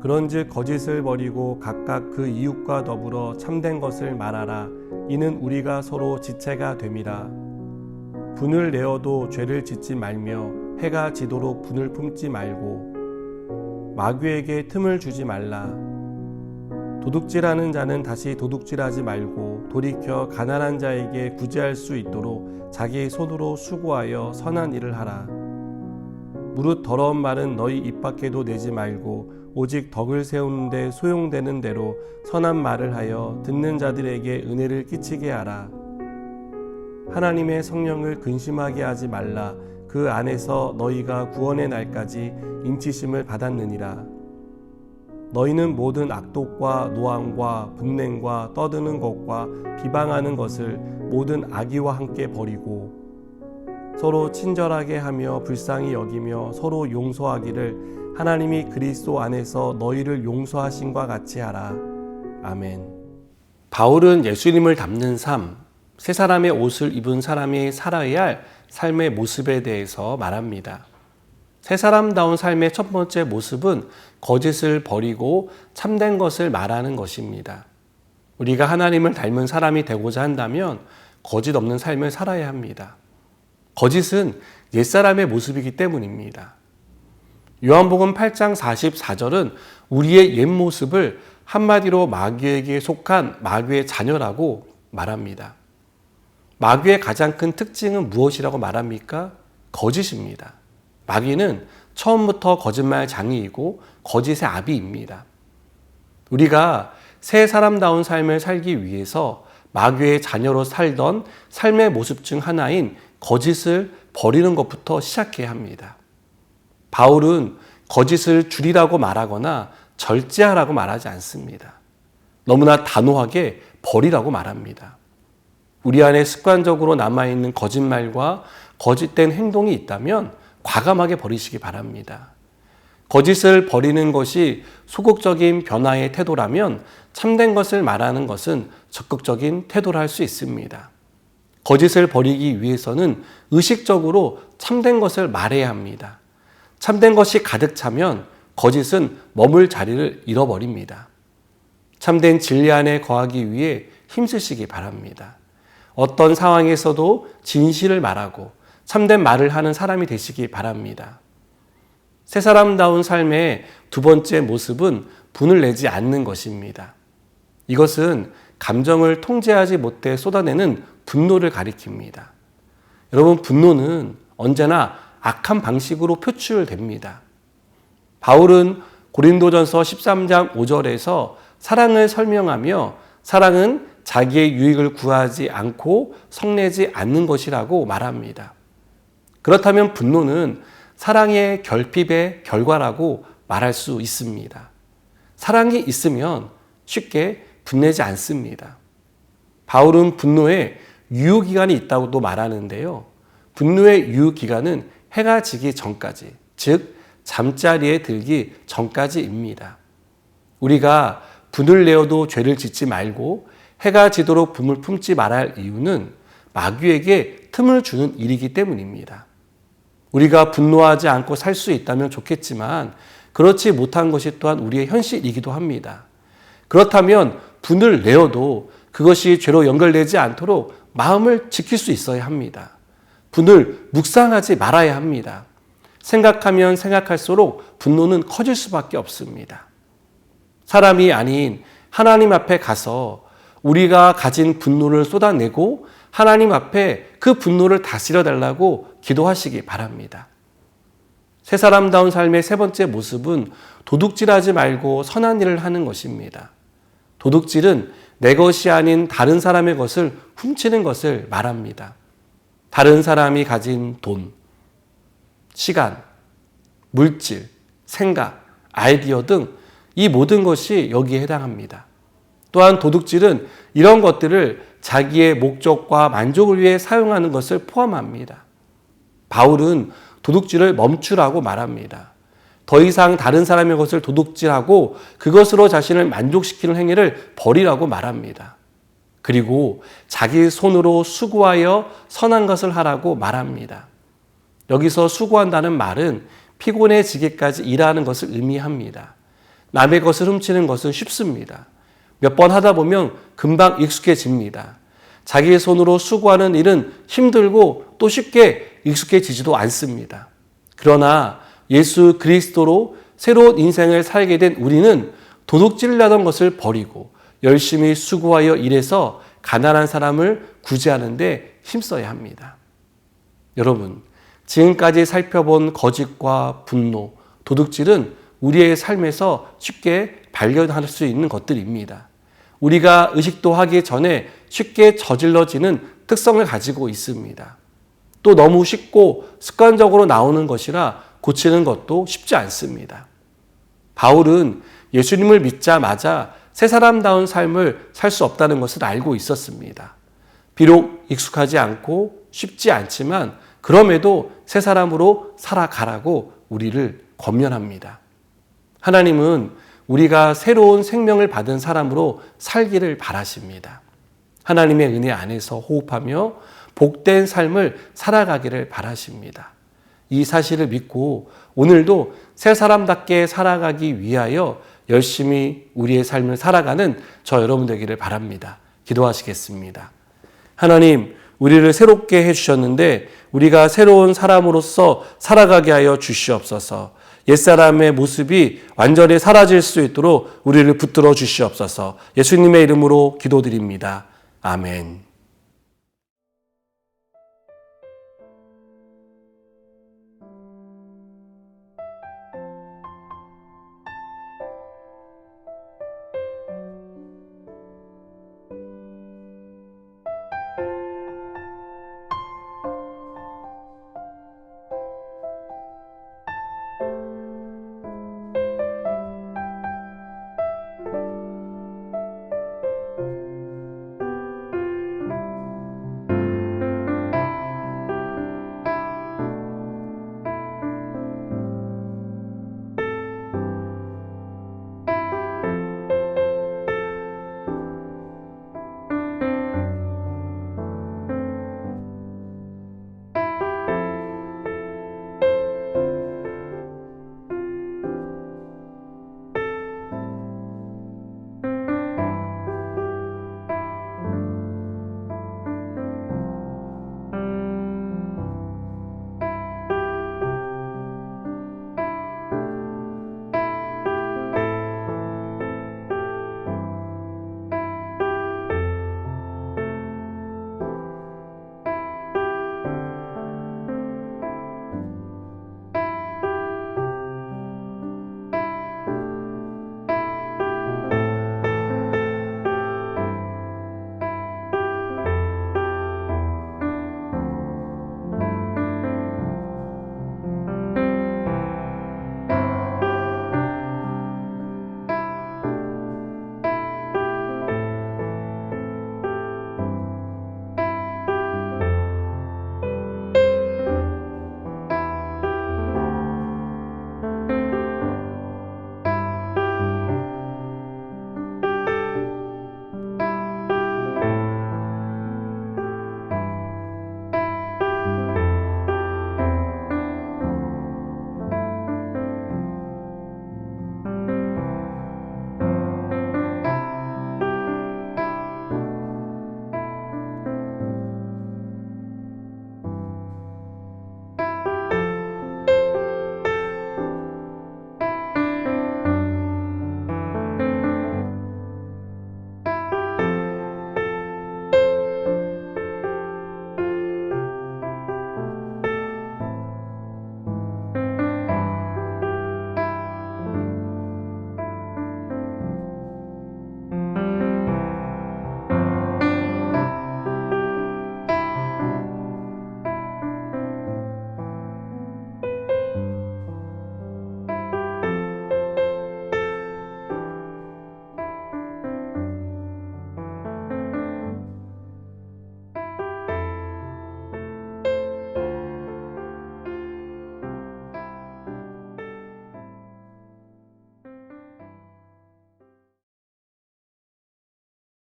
그런즉 거짓을 버리고 각각 그 이웃과 더불어 참된 것을 말하라. 이는 우리가 서로 지체가 됨이라. 분을 내어도 죄를 짓지 말며 해가 지도록 분을 품지 말고 마귀에게 틈을 주지 말라. 도둑질하는 자는 다시 도둑질하지 말고 돌이켜 가난한 자에게 구제할 수 있도록 자기 손으로 수고하여 선한 일을 하라. 무릇 더러운 말은 너희 입 밖에도 내지 말고 오직 덕을 세우는 데 소용되는 대로 선한 말을 하여 듣는 자들에게 은혜를 끼치게 하라. 하나님의 성령을 근심하게 하지 말라. 그 안에서 너희가 구원의 날까지 인치심을 받았느니라. 너희는 모든 악독과 노함과 분냉과 떠드는 것과 비방하는 것을 모든 악의와 함께 버리고 서로 친절하게 하며 불쌍히 여기며 서로 용서하기를 하나님이 그리스도 안에서 너희를 용서하신과 같이 하라. 아멘. 바울은 예수님을 닮는 삶, 새 사람의 옷을 입은 사람이 살아야 할 삶의 모습에 대해서 말합니다. 새 사람다운 삶의 첫 번째 모습은 거짓을 버리고 참된 것을 말하는 것입니다. 우리가 하나님을 닮은 사람이 되고자 한다면 거짓 없는 삶을 살아야 합니다. 거짓은 옛사람의 모습이기 때문입니다. 요한복음 8장 44절은 우리의 옛 모습을 한마디로 마귀에게 속한 마귀의 자녀라고 말합니다. 마귀의 가장 큰 특징은 무엇이라고 말합니까? 거짓입니다. 마귀는 처음부터 거짓말장이이고 거짓의 아비입니다. 우리가 새 사람다운 삶을 살기 위해서 마귀의 자녀로 살던 삶의 모습 중 하나인 거짓을 버리는 것부터 시작해야 합니다. 바울은 거짓을 줄이라고 말하거나 절제하라고 말하지 않습니다. 너무나 단호하게 버리라고 말합니다. 우리 안에 습관적으로 남아있는 거짓말과 거짓된 행동이 있다면 과감하게 버리시기 바랍니다. 거짓을 버리는 것이 소극적인 변화의 태도라면 참된 것을 말하는 것은 적극적인 태도를 할 수 있습니다. 거짓을 버리기 위해서는 의식적으로 참된 것을 말해야 합니다. 참된 것이 가득 차면 거짓은 머물 자리를 잃어버립니다. 참된 진리 안에 거하기 위해 힘쓰시기 바랍니다. 어떤 상황에서도 진실을 말하고 참된 말을 하는 사람이 되시기 바랍니다. 새 사람다운 삶의 두 번째 모습은 분을 내지 않는 것입니다. 이것은 감정을 통제하지 못해 쏟아내는 분노를 가리킵니다. 여러분, 분노는 언제나 악한 방식으로 표출됩니다. 바울은 고린도전서 13장 5절에서 사랑을 설명하며 사랑은 자기의 유익을 구하지 않고 성내지 않는 것이라고 말합니다. 그렇다면 분노는 사랑의 결핍의 결과라고 말할 수 있습니다. 사랑이 있으면 쉽게 분내지 않습니다. 바울은 분노에 유효기간이 있다고도 말하는데요. 분노의 유효기간은 해가 지기 전까지, 즉 잠자리에 들기 전까지입니다. 우리가 분을 내어도 죄를 짓지 말고 해가 지도록 분을 품지 말아야 할 이유는 마귀에게 틈을 주는 일이기 때문입니다. 우리가 분노하지 않고 살 수 있다면 좋겠지만 그렇지 못한 것이 또한 우리의 현실이기도 합니다. 그렇다면 분을 내어도 그것이 죄로 연결되지 않도록 마음을 지킬 수 있어야 합니다. 분을 묵상하지 말아야 합니다. 생각하면 생각할수록 분노는 커질 수밖에 없습니다. 사람이 아닌 하나님 앞에 가서 우리가 가진 분노를 쏟아내고 하나님 앞에 그 분노를 다스려 달라고 기도하시기 바랍니다. 새 사람다운 삶의 세 번째 모습은 도둑질하지 말고 선한 일을 하는 것입니다. 도둑질은 내 것이 아닌 다른 사람의 것을 훔치는 것을 말합니다. 다른 사람이 가진 돈, 시간, 물질, 생각, 아이디어 등 이 모든 것이 여기에 해당합니다. 또한 도둑질은 이런 것들을 자기의 목적과 만족을 위해 사용하는 것을 포함합니다. 바울은 도둑질을 멈추라고 말합니다. 더 이상 다른 사람의 것을 도둑질하고 그것으로 자신을 만족시키는 행위를 버리라고 말합니다. 그리고 자기 손으로 수고하여 선한 것을 하라고 말합니다. 여기서 수고한다는 말은 피곤해지기까지 일하는 것을 의미합니다. 남의 것을 훔치는 것은 쉽습니다. 몇 번 하다 보면 금방 익숙해집니다. 자기의 손으로 수고하는 일은 힘들고 또 쉽게 익숙해지지도 않습니다. 그러나 예수 그리스도로 새로운 인생을 살게 된 우리는 도둑질을 하던 것을 버리고 열심히 수고하여 일해서 가난한 사람을 구제하는 데 힘써야 합니다. 여러분, 지금까지 살펴본 거짓과 분노, 도둑질은 우리의 삶에서 쉽게 발견할 수 있는 것들입니다. 우리가 의식도 하기 전에 쉽게 저질러지는 특성을 가지고 있습니다. 또 너무 쉽고 습관적으로 나오는 것이라 고치는 것도 쉽지 않습니다. 바울은 예수님을 믿자마자 새 사람다운 삶을 살 수 없다는 것을 알고 있었습니다. 비록 익숙하지 않고 쉽지 않지만 그럼에도 새 사람으로 살아가라고 우리를 권면합니다. 하나님은 우리가 새로운 생명을 받은 사람으로 살기를 바라십니다. 하나님의 은혜 안에서 호흡하며 복된 삶을 살아가기를 바라십니다. 이 사실을 믿고 오늘도 새 사람답게 살아가기 위하여 열심히 우리의 삶을 살아가는 저 여러분 되기를 바랍니다. 기도하시겠습니다. 하나님, 우리를 새롭게 해주셨는데 우리가 새로운 사람으로서 살아가게 하여 주시옵소서. 옛사람의 모습이 완전히 사라질 수 있도록 우리를 붙들어 주시옵소서. 예수님의 이름으로 기도드립니다. 아멘.